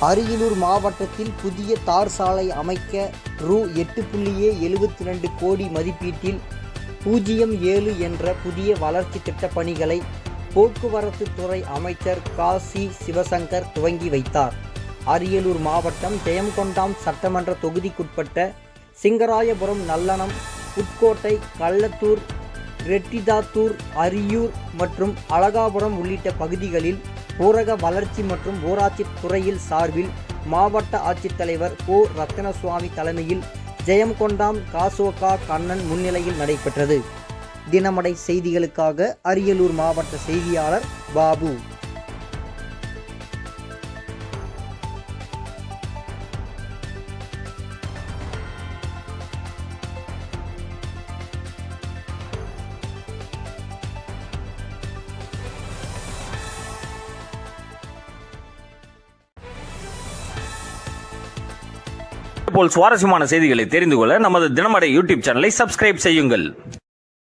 அரியலூர் மாவட்டத்தில் புதிய தார் சாலை அமைக்க ரூ.8.72 கோடி மதிப்பீட்டில் 07 என்ற புதிய வளர்ச்சி திட்டப் பணிகளை போக்குவரத்து துறை அமைச்சர் காசி சிவசங்கர் துவங்கி வைத்தார். அரியலூர் மாவட்டம் ஜெயங்கொண்டான் சட்டமன்ற தொகுதிக்குட்பட்ட சிங்கராயபுரம், நல்லனம், புட்கோட்டை, கள்ளத்தூர், ரெட்டிதாத்தூர், அரியூர் மற்றும் அழகாபுரம் உள்ளிட்ட பகுதிகளில் ஊரக வளர்ச்சி மற்றும் ஊராட்சி துறையில் சார்பில் மாவட்ட ஆட்சித்தலைவர் கோ. ரத்தினசுவாமி தலைமையில் ஜெயங்கொண்டான் காசோகா கண்ணன் முன்னிலையில் நடைபெற்றது. தினமடை செய்திகளுக்காக அரியலூர் மாவட்ட செய்தியாளர் பாபு. போல் சுவாரஸ்யமான செய்திகளை தெரிந்து கொள்ள நமது தினமடை யூடியூப் சேனலை சப்ஸ்கிரைப் செய்யுங்கள்.